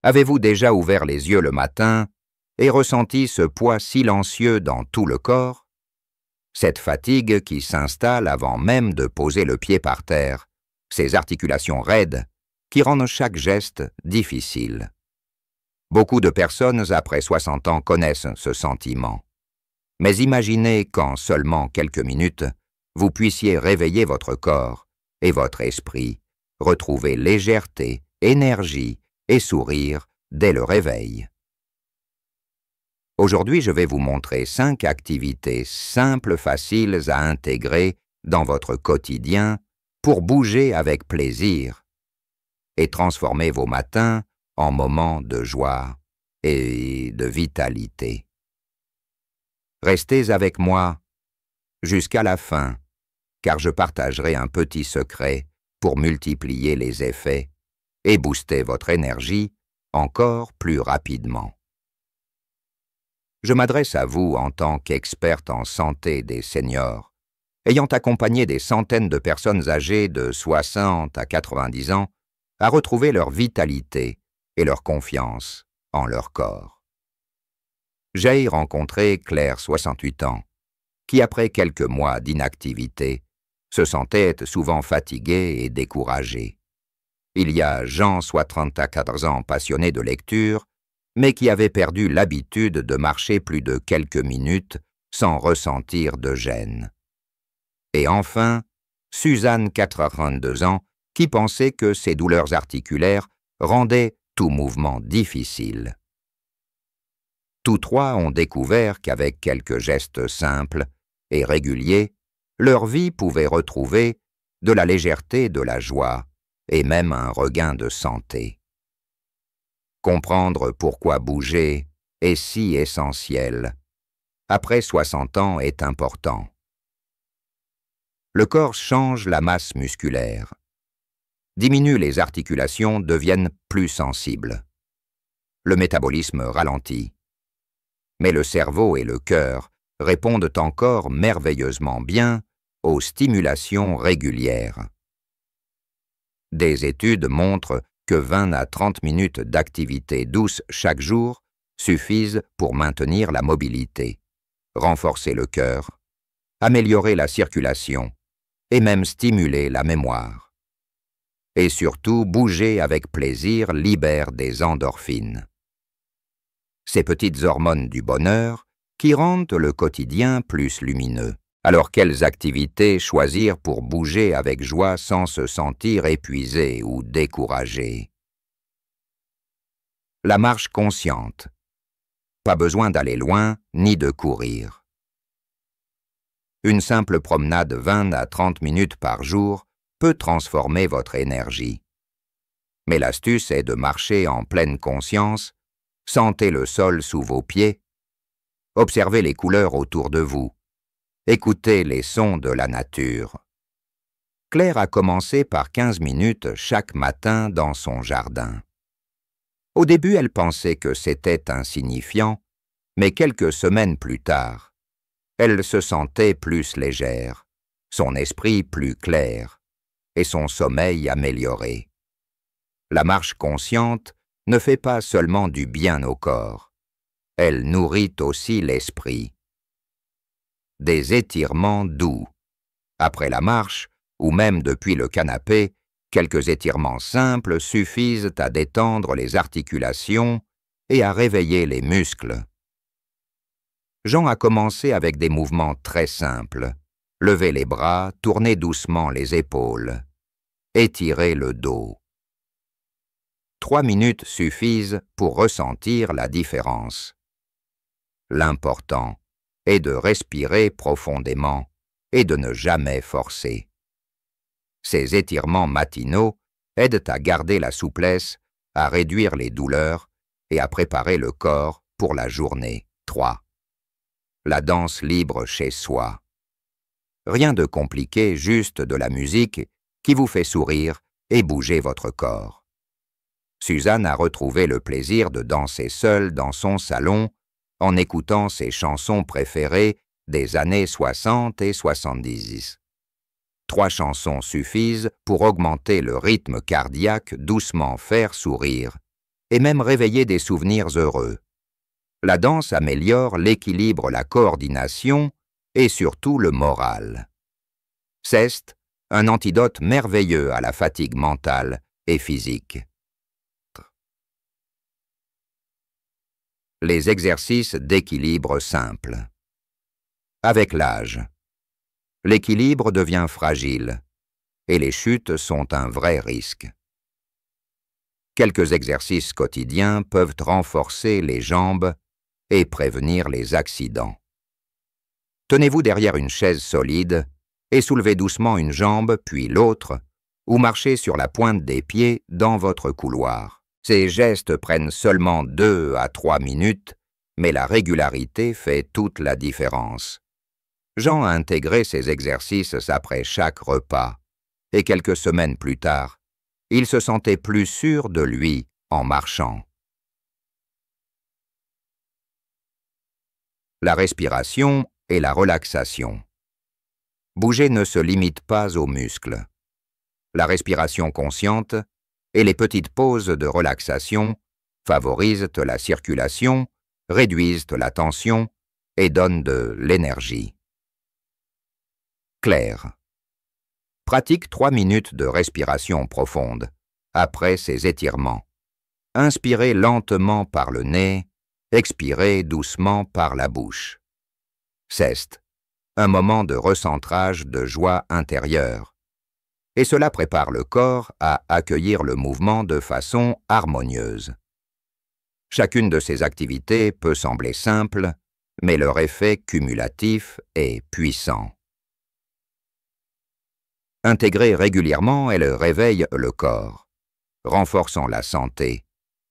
Avez-vous déjà ouvert les yeux le matin et ressenti ce poids silencieux dans tout le corps? Cette fatigue qui s'installe avant même de poser le pied par terre, ces articulations raides qui rendent chaque geste difficile. Beaucoup de personnes après 60 ans connaissent ce sentiment. Mais imaginez qu'en seulement quelques minutes, vous puissiez réveiller votre corps et votre esprit, retrouver légèreté, énergie et sourire dès le réveil. Aujourd'hui, je vais vous montrer 5 activités simples, faciles à intégrer dans votre quotidien pour bouger avec plaisir et transformer vos matins en moments de joie et de vitalité. Restez avec moi jusqu'à la fin, car je partagerai un petit secret pour multiplier les effets et booster votre énergie encore plus rapidement. Je m'adresse à vous en tant qu'experte en santé des seniors, ayant accompagné des centaines de personnes âgées de 60 à 90 ans à retrouver leur vitalité et leur confiance en leur corps. J'ai rencontré Claire, 68 ans, qui après quelques mois d'inactivité, se sentait souvent fatiguée et découragée. Il y a Jean, 34 ans, passionné de lecture, mais qui avait perdu l'habitude de marcher plus de quelques minutes sans ressentir de gêne. Et enfin, Suzanne, 82 ans, qui pensait que ses douleurs articulaires rendaient tout mouvement difficile. Tous trois ont découvert qu'avec quelques gestes simples et réguliers, leur vie pouvait retrouver de la légèreté, de la joie et même un regain de santé. Comprendre pourquoi bouger est si essentiel, après 60 ans, est important. Le corps change la masse musculaire, diminue les articulations, deviennent plus sensibles. Le métabolisme ralentit. Mais le cerveau et le cœur répondent encore merveilleusement bien aux stimulations régulières. Des études montrent que 20 à 30 minutes d'activité douce chaque jour suffisent pour maintenir la mobilité, renforcer le cœur, améliorer la circulation et même stimuler la mémoire. Et surtout, bouger avec plaisir libère des endorphines. Ces petites hormones du bonheur qui rendent le quotidien plus lumineux. Alors quelles activités choisir pour bouger avec joie sans se sentir épuisé ou découragé? La marche consciente. Pas besoin d'aller loin ni de courir. Une simple promenade 20 à 30 minutes par jour peut transformer votre énergie. Mais l'astuce est de marcher en pleine conscience, sentez le sol sous vos pieds, observez les couleurs autour de vous, écoutez les sons de la nature. Claire a commencé par 15 minutes chaque matin dans son jardin. Au début, elle pensait que c'était insignifiant, mais quelques semaines plus tard, elle se sentait plus légère, son esprit plus clair et son sommeil amélioré. La marche consciente ne fait pas seulement du bien au corps, elle nourrit aussi l'esprit. Des étirements doux. Après la marche, ou même depuis le canapé, quelques étirements simples suffisent à détendre les articulations et à réveiller les muscles. Jean a commencé avec des mouvements très simples. Lever les bras, tourner doucement les épaules, étirer le dos. 3 minutes suffisent pour ressentir la différence. L'important est de respirer profondément et de ne jamais forcer. Ces étirements matinaux aident à garder la souplesse, à réduire les douleurs et à préparer le corps pour la journée. 3. La danse libre chez soi. Rien de compliqué, juste de la musique qui vous fait sourire et bouger votre corps. Suzanne a retrouvé le plaisir de danser seule dans son salon en écoutant ses chansons préférées des années 60 et 70. 3 chansons suffisent pour augmenter le rythme cardiaque, doucement faire sourire et même réveiller des souvenirs heureux. La danse améliore l'équilibre, la coordination et surtout le moral. C'est un antidote merveilleux à la fatigue mentale et physique. Les exercices d'équilibre simples. Avec l'âge, l'équilibre devient fragile et les chutes sont un vrai risque. Quelques exercices quotidiens peuvent renforcer les jambes et prévenir les accidents. Tenez-vous derrière une chaise solide et soulevez doucement une jambe puis l'autre ou marchez sur la pointe des pieds dans votre couloir. Ces gestes prennent seulement 2 à 3 minutes, mais la régularité fait toute la différence. Jean a intégré ces exercices après chaque repas, et quelques semaines plus tard, il se sentait plus sûr de lui en marchant. La respiration et la relaxation. Bouger ne se limite pas aux muscles. La respiration consciente et les petites pauses de relaxation favorisent la circulation, réduisent la tension et donnent de l'énergie. Claire. Pratique 3 minutes de respiration profonde après ces étirements. Inspirez lentement par le nez, expirez doucement par la bouche. C'est un moment de recentrage de joie intérieure. Et cela prépare le corps à accueillir le mouvement de façon harmonieuse. Chacune de ces activités peut sembler simple, mais leur effet cumulatif est puissant. Intégrer régulièrement, elles réveillent le corps, renforçant la santé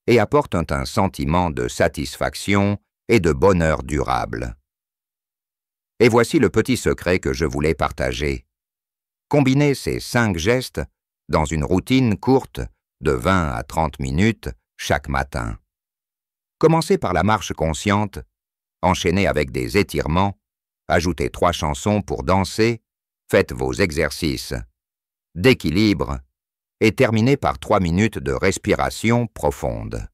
et apportent un sentiment de satisfaction et de bonheur durable. Et voici le petit secret que je voulais partager. Combinez ces 5 gestes dans une routine courte de 20 à 30 minutes chaque matin. Commencez par la marche consciente, enchaînez avec des étirements, ajoutez 3 chansons pour danser, faites vos exercices d'équilibre et terminez par 3 minutes de respiration profonde.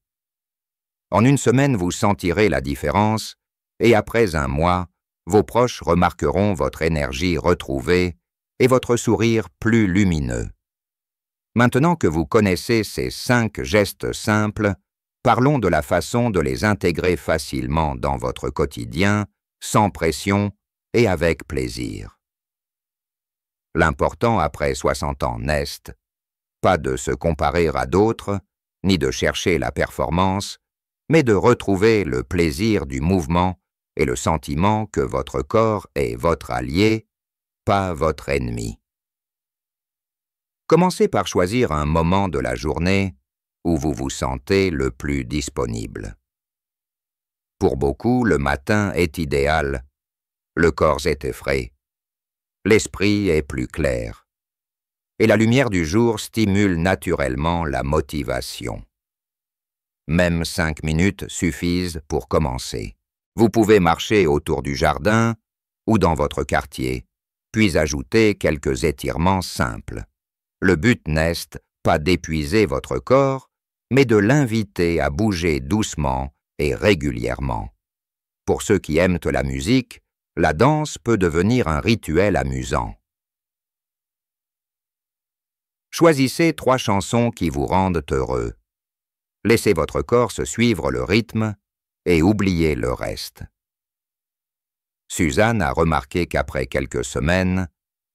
En une semaine, vous sentirez la différence et après un mois, vos proches remarqueront votre énergie retrouvée et votre sourire plus lumineux. Maintenant que vous connaissez ces 5 gestes simples, parlons de la façon de les intégrer facilement dans votre quotidien, sans pression et avec plaisir. L'important après 60 ans n'est pas de se comparer à d'autres, ni de chercher la performance, mais de retrouver le plaisir du mouvement et le sentiment que votre corps est votre allié, pas votre ennemi. Commencez par choisir un moment de la journée où vous vous sentez le plus disponible. Pour beaucoup, le matin est idéal. Le corps est frais. L'esprit est plus clair. Et la lumière du jour stimule naturellement la motivation. Même 5 minutes suffisent pour commencer. Vous pouvez marcher autour du jardin ou dans votre quartier, puis ajouter quelques étirements simples. Le but n'est pas d'épuiser votre corps, mais de l'inviter à bouger doucement et régulièrement. Pour ceux qui aiment la musique, la danse peut devenir un rituel amusant. Choisissez 3 chansons qui vous rendent heureux. Laissez votre corps se suivre le rythme et oubliez le reste. Suzanne a remarqué qu'après quelques semaines,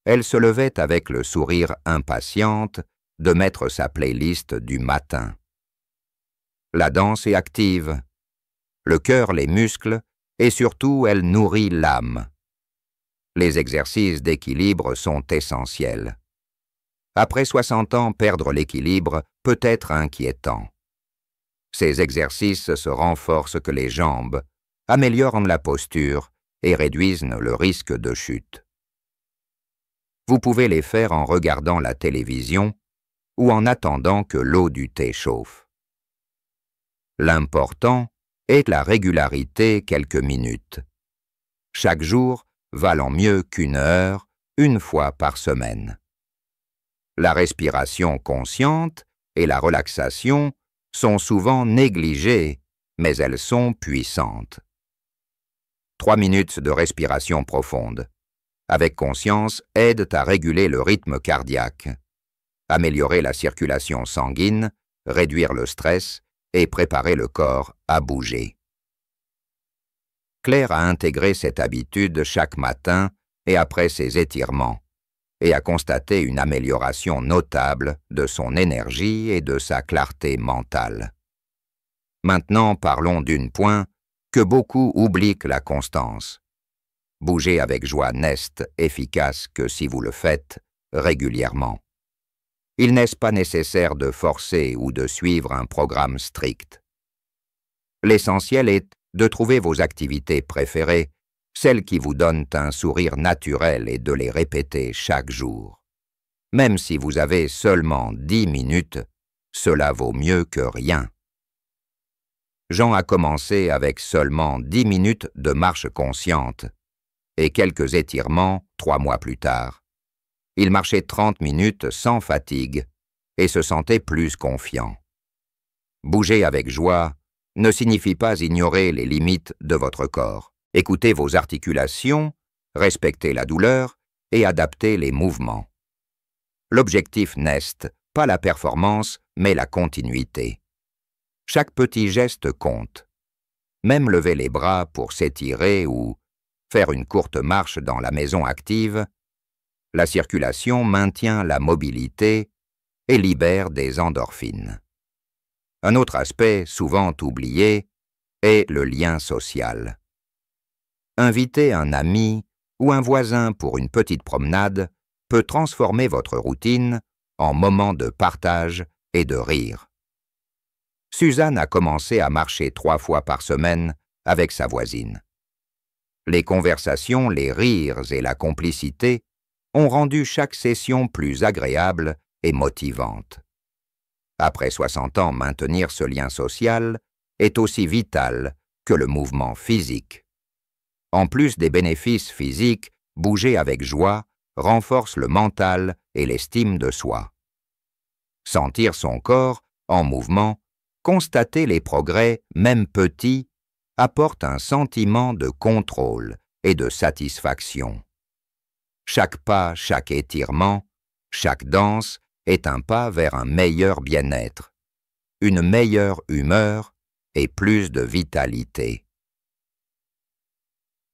elle se levait avec le sourire impatiente de mettre sa playlist du matin. La danse est active, le cœur les muscles et surtout elle nourrit l'âme. Les exercices d'équilibre sont essentiels. Après 60 ans, perdre l'équilibre peut être inquiétant. Ces exercices se renforcent que les jambes, améliorent la posture et réduisent le risque de chute. Vous pouvez les faire en regardant la télévision ou en attendant que l'eau du thé chauffe. L'important est la régularité quelques minutes. Chaque jour valant mieux qu'1 heure, 1 fois par semaine. La respiration consciente et la relaxation sont souvent négligées, mais elles sont puissantes. 3 minutes de respiration profonde, avec conscience, aident à réguler le rythme cardiaque, améliorer la circulation sanguine, réduire le stress et préparer le corps à bouger. Claire a intégré cette habitude chaque matin et après ses étirements, et a constaté une amélioration notable de son énergie et de sa clarté mentale. Maintenant, parlons d'un point que beaucoup oublient, la constance. Bouger avec joie n'est efficace que si vous le faites régulièrement. Il n'est pas nécessaire de forcer ou de suivre un programme strict. L'essentiel est de trouver vos activités préférées, celles qui vous donnent un sourire naturel et de les répéter chaque jour. Même si vous avez seulement 10 minutes, cela vaut mieux que rien. Jean a commencé avec seulement 10 minutes de marche consciente et quelques étirements 3 mois plus tard. Il marchait 30 minutes sans fatigue et se sentait plus confiant. Bouger avec joie ne signifie pas ignorer les limites de votre corps. Écoutez vos articulations, respectez la douleur et adaptez les mouvements. L'objectif n'est pas la performance, mais la continuité. Chaque petit geste compte. Même lever les bras pour s'étirer ou faire une courte marche dans la maison active, la circulation maintient la mobilité et libère des endorphines. Un autre aspect souvent oublié est le lien social. Inviter un ami ou un voisin pour une petite promenade peut transformer votre routine en moment de partage et de rire. Suzanne a commencé à marcher 3 fois par semaine avec sa voisine. Les conversations, les rires et la complicité ont rendu chaque session plus agréable et motivante. Après 60 ans, maintenir ce lien social est aussi vital que le mouvement physique. En plus des bénéfices physiques, bouger avec joie renforce le mental et l'estime de soi. Sentir son corps en mouvement, constater les progrès, même petits, apporte un sentiment de contrôle et de satisfaction. Chaque pas, chaque étirement, chaque danse est un pas vers un meilleur bien-être, une meilleure humeur et plus de vitalité.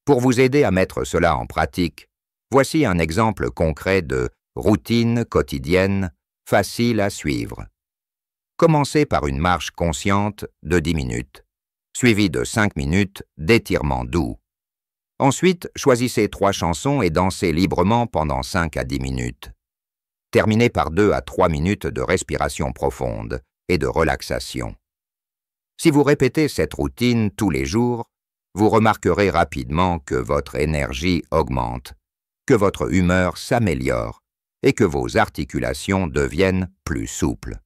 Pour vous aider à mettre cela en pratique, voici un exemple concret de routine quotidienne facile à suivre. Commencez par une marche consciente de 10 minutes, suivie de 5 minutes d'étirement doux. Ensuite, choisissez 3 chansons et dansez librement pendant 5 à 10 minutes. Terminez par 2 à 3 minutes de respiration profonde et de relaxation. Si vous répétez cette routine tous les jours, vous remarquerez rapidement que votre énergie augmente, que votre humeur s'améliore et que vos articulations deviennent plus souples.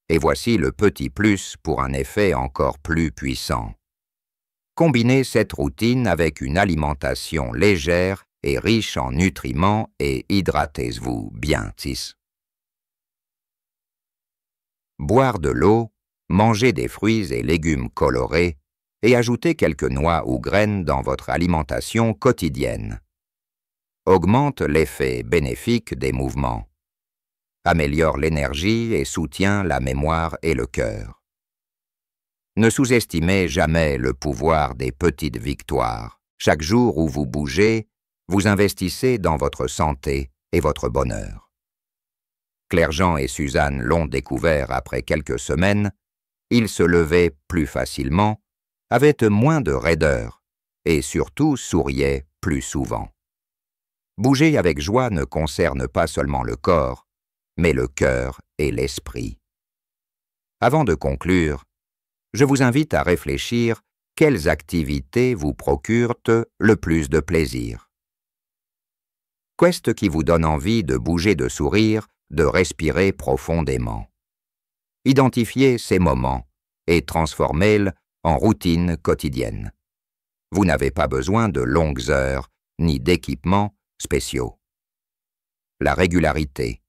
Et voici le petit plus pour un effet encore plus puissant. Combinez cette routine avec une alimentation légère et riche en nutriments et hydratez-vous bien. Boire de l'eau, manger des fruits et légumes colorés et ajoutez quelques noix ou graines dans votre alimentation quotidienne. Augmente l'effet bénéfique des mouvements. Améliore l'énergie et soutient la mémoire et le cœur. Ne sous-estimez jamais le pouvoir des petites victoires. Chaque jour où vous bougez, vous investissez dans votre santé et votre bonheur. Claire-Jean et Suzanne l'ont découvert après quelques semaines, ils se levaient plus facilement, avaient moins de raideur et surtout souriaient plus souvent. Bouger avec joie ne concerne pas seulement le corps, mais le cœur et l'esprit. Avant de conclure, je vous invite à réfléchir quelles activités vous procurent le plus de plaisir. Qu'est-ce qui vous donne envie de bouger, de sourire, de respirer profondément? Identifiez ces moments et transformez-les en routine quotidienne. Vous n'avez pas besoin de longues heures ni d'équipements spéciaux. La régularité,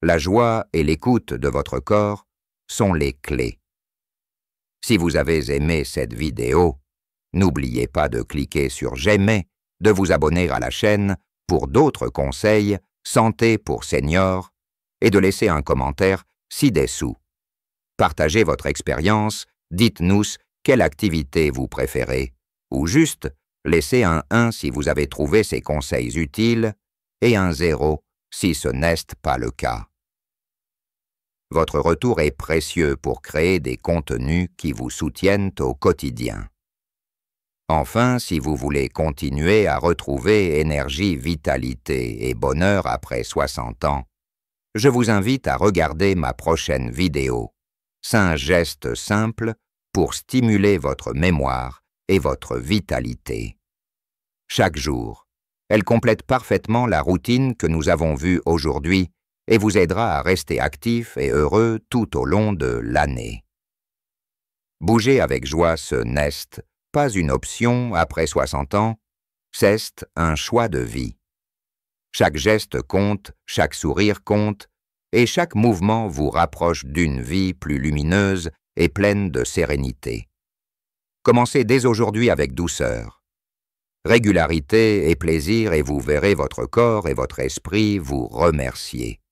la joie et l'écoute de votre corps sont les clés. Si vous avez aimé cette vidéo, n'oubliez pas de cliquer sur j'aimais, de vous abonner à la chaîne pour d'autres conseils santé pour seniors et de laisser un commentaire ci-dessous. Partagez votre expérience, dites-nous quelle activité vous préférez, ou juste laissez un 1 si vous avez trouvé ces conseils utiles et un 0 si ce n'est pas le cas. Votre retour est précieux pour créer des contenus qui vous soutiennent au quotidien. Enfin, si vous voulez continuer à retrouver énergie, vitalité et bonheur après 60 ans, je vous invite à regarder ma prochaine vidéo, 5 gestes simples pour stimuler votre mémoire et votre vitalité. Chaque jour, elle complète parfaitement la routine que nous avons vue aujourd'hui et vous aidera à rester actif et heureux tout au long de l'année. Bouger avec joie ce n'est pas une option après 60 ans, c'est un choix de vie. Chaque geste compte, chaque sourire compte, et chaque mouvement vous rapproche d'une vie plus lumineuse et pleine de sérénité. Commencez dès aujourd'hui avec douceur. Régularité et plaisir et vous verrez votre corps et votre esprit vous remercier.